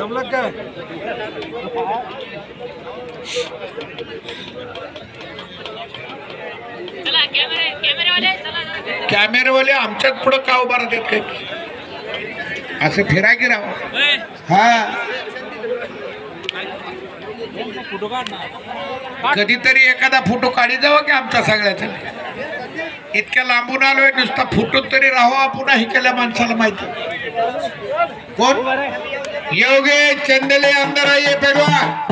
जमलं काय? कॅमेरावाले आमच्यात पुढे का उभा राहतात काय? असं फिरा की राव. हा कधीतरी एखादा फोटो काढी जावा की आमचा सगळ्याचा. इतक्या लांबून आलोय, नुसता फोटो तरी राहावा पुन्हा हिकल्या माणसाला माहिती. कोण? योगेश चंदेले आमदार आहे पेगवा.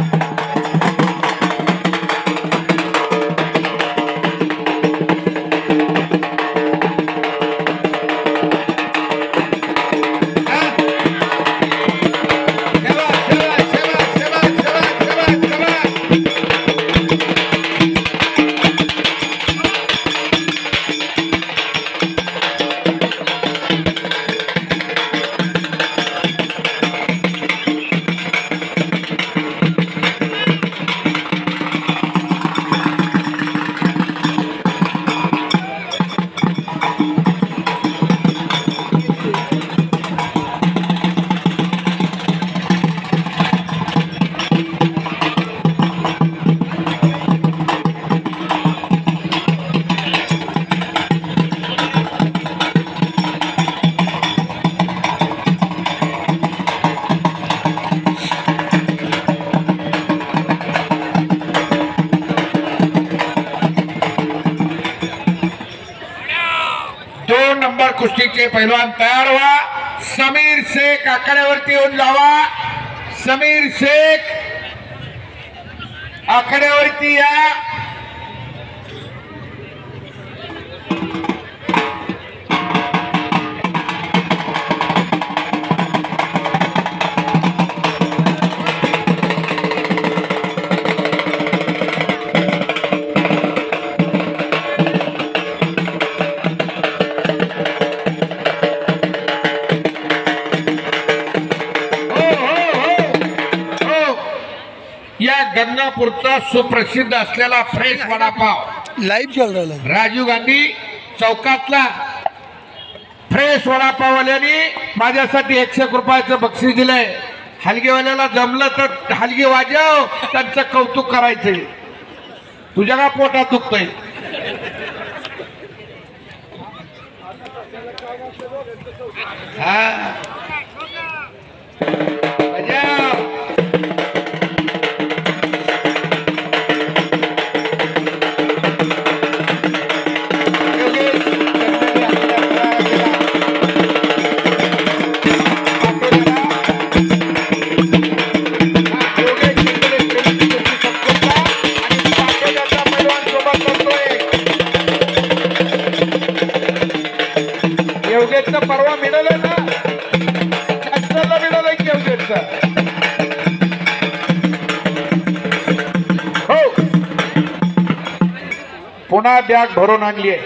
कुस्तीचे पैलवान तयार व्हा. समीर शेख आखाड्यावरती येऊन जावा. समीर शेख आखाड्यावरती या. गंगापूरचा सुप्रसिद्ध असलेला फ्रेश वडापाव लाईव्ह चल रहा है. राजीव गांधी चौकातला फ्रेश वडापाववाल्याने माझ्यासाठी 100 रुपयाचं बक्षीस दिलंय. हलगेवाल्याला जमलं तर हलगी वाजव, त्यांचं कौतुक करायचंय. तुझ्या का पोटात दुखतंय? हा परवा मिळालं ना, शास्त्राला मिळालं की योगेशचं. हो, पुन्हा बॅग भरून आणली आहे.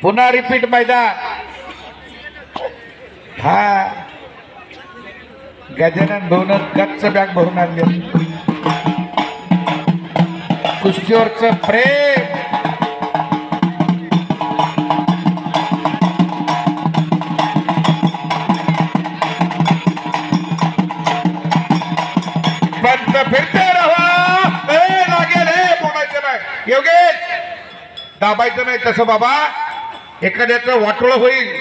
पुन्हा रिपीट मैदान. हा गजानन भाऊन गच्च बॅग भरून आणली. कुस्तीवरचं प्रेम. फिरते रहा. लागेल हे बोलायचं नाही. योगेश दाबायचं नाही तसं बाबा. एखाद्याचं वाटोळं होईल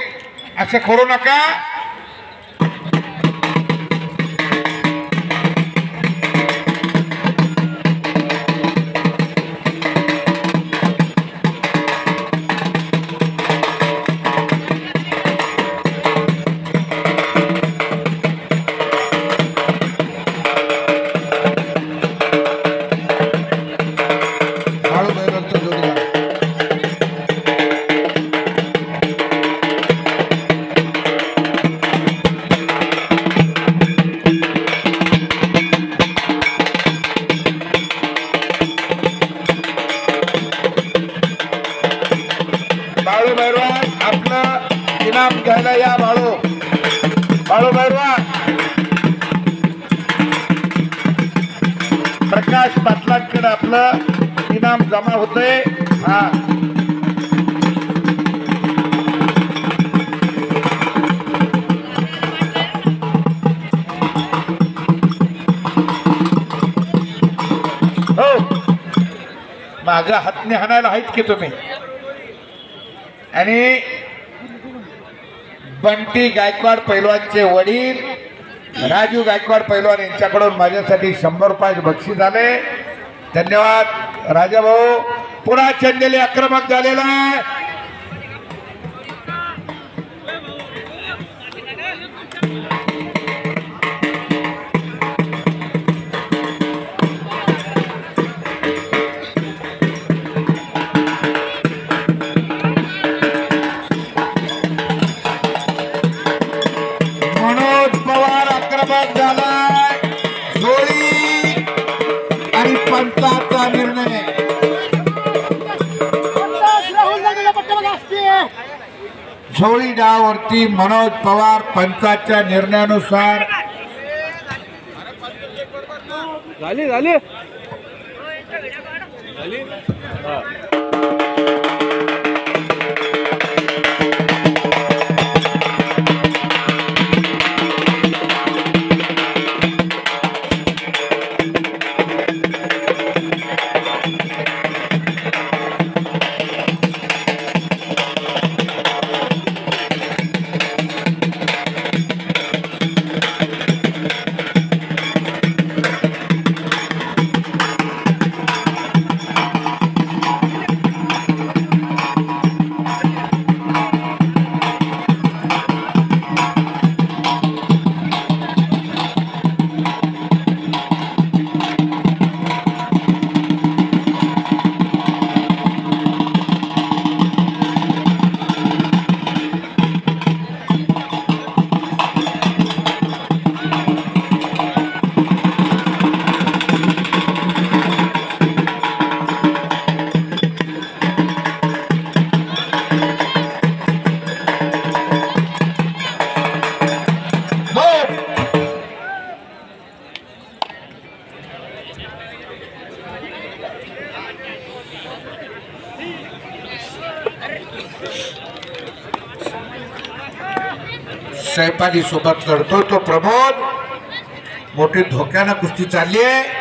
असं करू नका. आपलं इनाम घ्यायला या. बाळू भैरवा. प्रकाश पाटलांकडे आपलं इनाम जमा होतंय. हा माझ्या हातने हाणायला आहेत की तुम्ही. आणि बंटी गायकवाड पैलवानचे वडील राजू गायकवाड पैलवान यांच्याकडून माझ्यासाठी 100 रुपये बक्षीस झाले. धन्यवाद राजा भाऊ. पुन्हा चंदेली आक्रमक झालेला आहे. मनोज पवार आक्रमक झालाय. झोळी आणि पंचाचा निर्णय. झोळी डावावरती मनोज पवार पंचाच्या निर्णयानुसार झाली झाली सैपाली सोबत लढतो तो प्रमोद. मोठी धोक्यानं कुस्ती चालली आहे.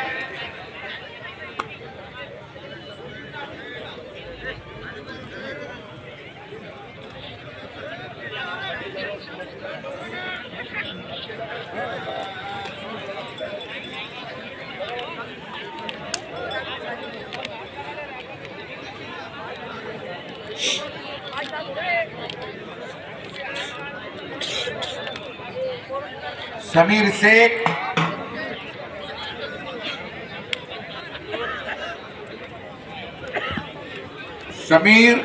समीर शेख समीर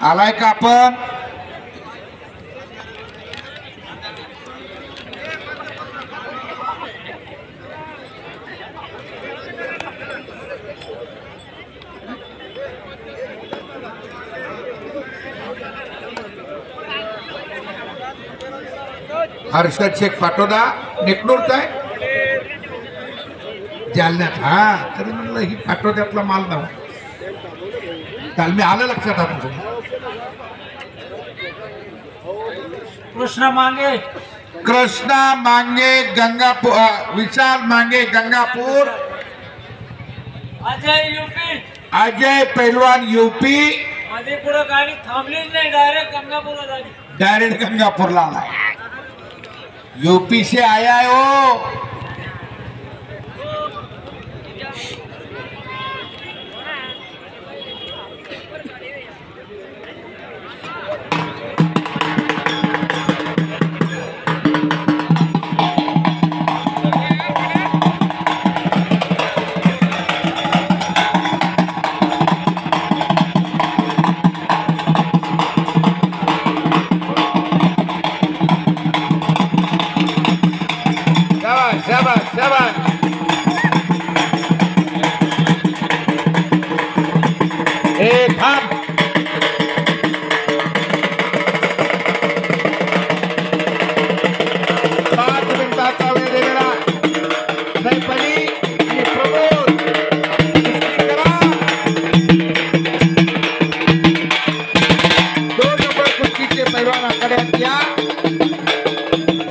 आलाय का आपण. हर्षद शेख पाटोदा निकनूरचा आहे जालन्यात. हा तरी म्हणलं ही पाटोद्यातला माल नव्हा. काल मी आलं लक्षात आलं. कृष्णा मांगे गंगापूर. विशाल मांगे गंगापूर. अजय पैलवान यूपी. मध्ये पुढे गाडी थांबलीच नाही, डायरेक्ट गंगापूरला झाली. डायरेक्ट गंगापूरला आला. यूपी से आया है वो.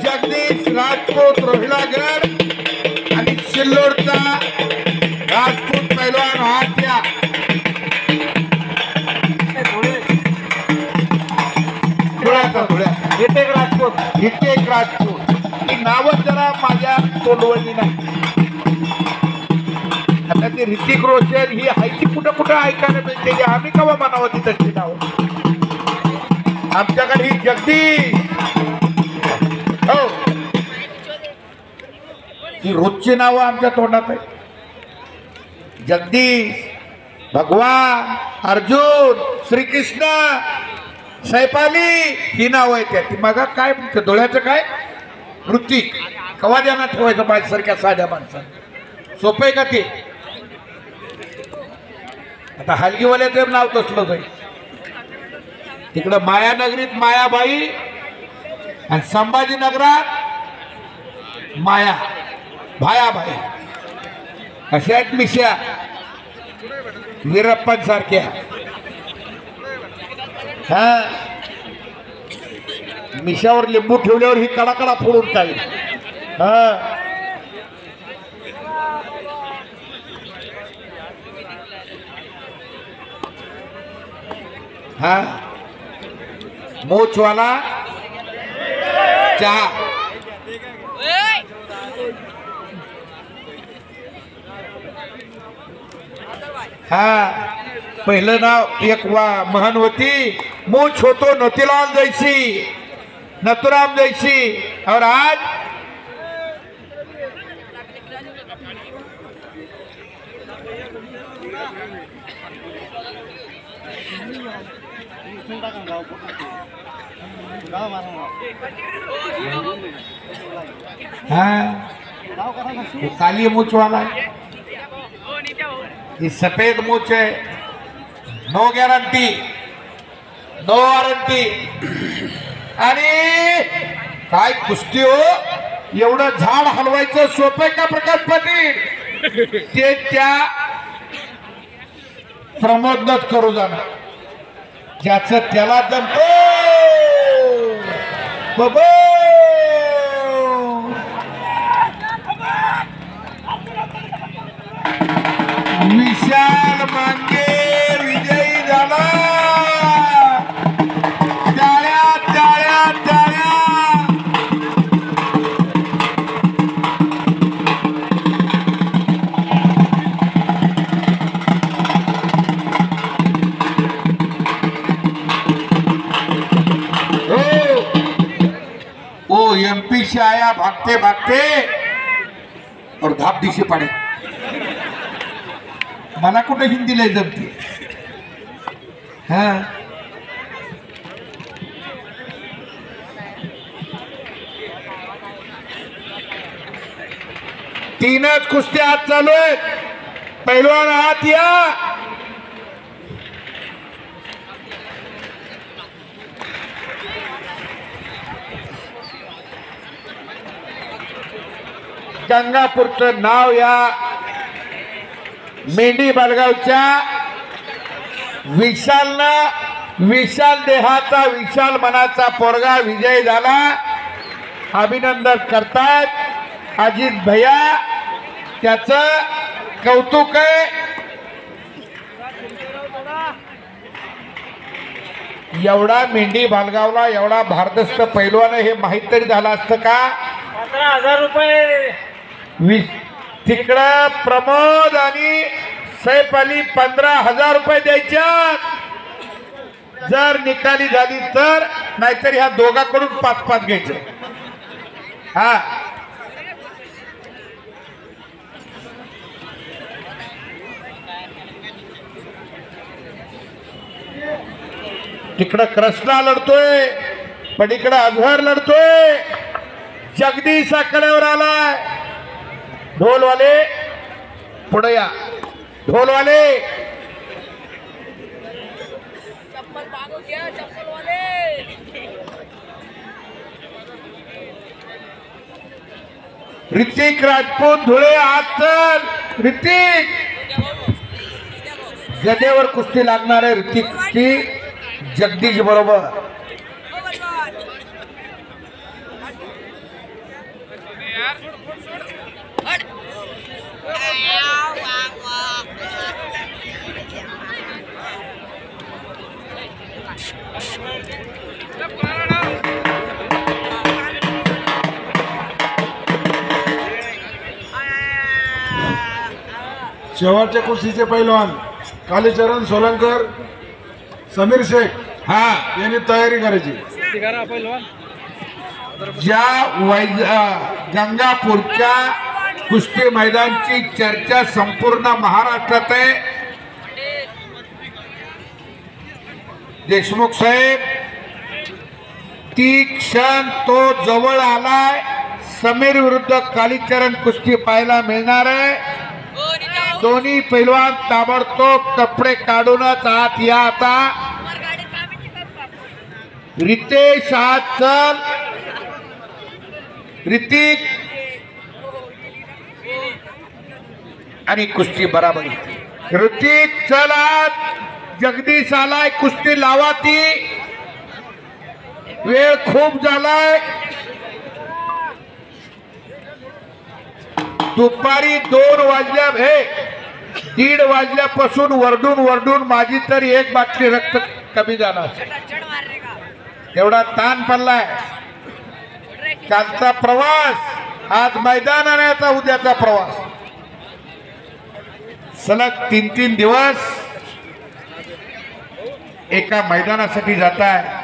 जगदीश राजपूत रोहिलागड आणि सिल्लोडचा राजपूत पैलवान हात द्या. हितेश राजपूत. हितेश राजपूत ही नावच जरा माझ्या तोंडवळली नाही. आता ती ऋतिक रोशन ही हायची कुठं कुठं ऐकायला मिळते. आम्ही केव्हा म्हणावं ती तशी नाव. आमच्याकडे ही जगदीश हो ही रोजची नावं आमच्या तोंडात आहे. जगदीश, भगवान, अर्जुन, श्रीकृष्ण, सैपाली ही नाव आहे. त्या ती मग काय डोळ्याचं काय ऋतिक कवा द्याना ठेवायचं माझ्यासारख्या साध्या माणसानं. सोपं आहे का ते. आता हलगीवाल्याचं नाव तसलंच आहे. तिकडं मायानगरीत मायाबाई आणि संभाजीनगरात माया भायाबाई अशा आहेत मिश्या वीरप्पांसारख्या. हा मिशावर लिंबू ठेवल्यावर ही कडाकडा फोडून काय. हा हा मोचवाला चहा. हा पहिलं नाव एक महन होती मूछ होतो नतीलाल जैसी नथुराम जैसी. और आज वो काली मूछ वाला है, ये सफेद मूछ है. No guarantee no warranty. आणि काय कुस्ती हो. एवढं झाड हलवायचं सोपं का प्रकाश पाटील. ते त्या प्रमोदनच करू जाणार ज्याचं त्याला जमतो. बाबा विशाल मांगे विजयी झाला. टाळ्या टाळ्या टाळ्या. ओ एमपी से आया भागते भागते और धापडी से पड़े. मला कुठे हिंदी लय जमते. हा तीनच कुस्त्या आज चालू आहेत. पैलवान हात या. गंगापूरचं नाव या मेंढी बालगावच्या विशालनं विशाल देहाचा विशाल मनाचा पोरगा विजय झाला. अभिनंदन करतात अजित भैया. त्याचं कौतुक आहे. एवढा मेंढी बालगावला एवढा भारदस्त पैलवान हे माहीत तरी झालं असतं का. 15,000 रुपये. तिकडं प्रमोद आणि सैफ अली 15,000 रुपये द्यायच्या जर निकाली झाली तर. नाहीतर ह्या दोघांकडून 5-5 घ्यायचं. हा तिकडं कृष्णा लढतोय पण इकडं अजहर लढतोय. जगदीश आकड्यावर आलाय. ढोलवाले पुढे या. ढोलवाले ऋतिक राजपूत धुळे हात चल. ऋतिक गदेवर कुस्ती लागणार आहे ऋतिकची जगदीश बरोबर. शेवटच्या कुस्तीचे पैलवान कालीचरण सोलंकर, समीर शेख हा यांनी तयारी करायची. गंगापूरच्या कुस्ती मैदानची चर्चा संपूर्ण महाराष्ट्रात आहे. देशमुख साहेब, ती क्षण तो जवळ आलाय. समीर विरुद्ध कालीचरण कुस्ती पाहायला मिळणार आहे. दोन्ही पैलवान ताबडतोब कपडे काढूनच आत या. आता रितेश आत चल. ऋतिक आणि कुस्ती बराबर. ऋतिक चल आत. जगदीश आलाय. कुस्ती लावा. ती वेळ खूप झालाय. दुपारी 2 वाजल्या 1:30 वाजल्यापासून वरडून माझी तरी 1 बाटली रक्त कमी झाला. एवढा ताण पडलाय. कालचा प्रवास, आज मैदानाचा उद्याचा प्रवास, सलग 3 दिवस एका मैदानासाठी जात आहे.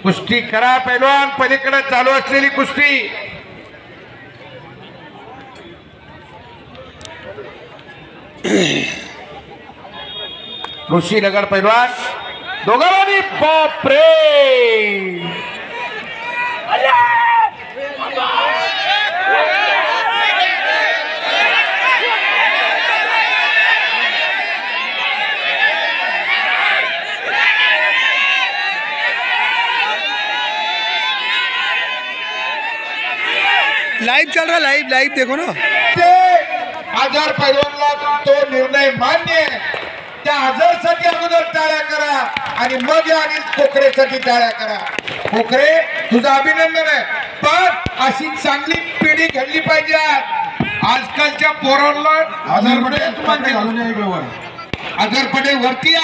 कुस्ती करा पैलवान. पलीकडे चालू असलेली कुस्ती ऋषीनगर पैलवान दोघांनी. बापरे, लाइव चल रहा, लाइव देखो ना. आजार पैलवानला तो निर्णय मान्य आहे. त्या आजारसाठी अगोदर टाळ्या करा आणि मग आणि कोकरेसाठी टाळ्या करा. कोकरे, तुझं अभिनंदन आहे. पण अशी चांगली पिढी घडली पाहिजे. आजकालच्या पोरांना आजार पटेल तुम्हाला घालून या इकडे वर. आजार पटेल वरती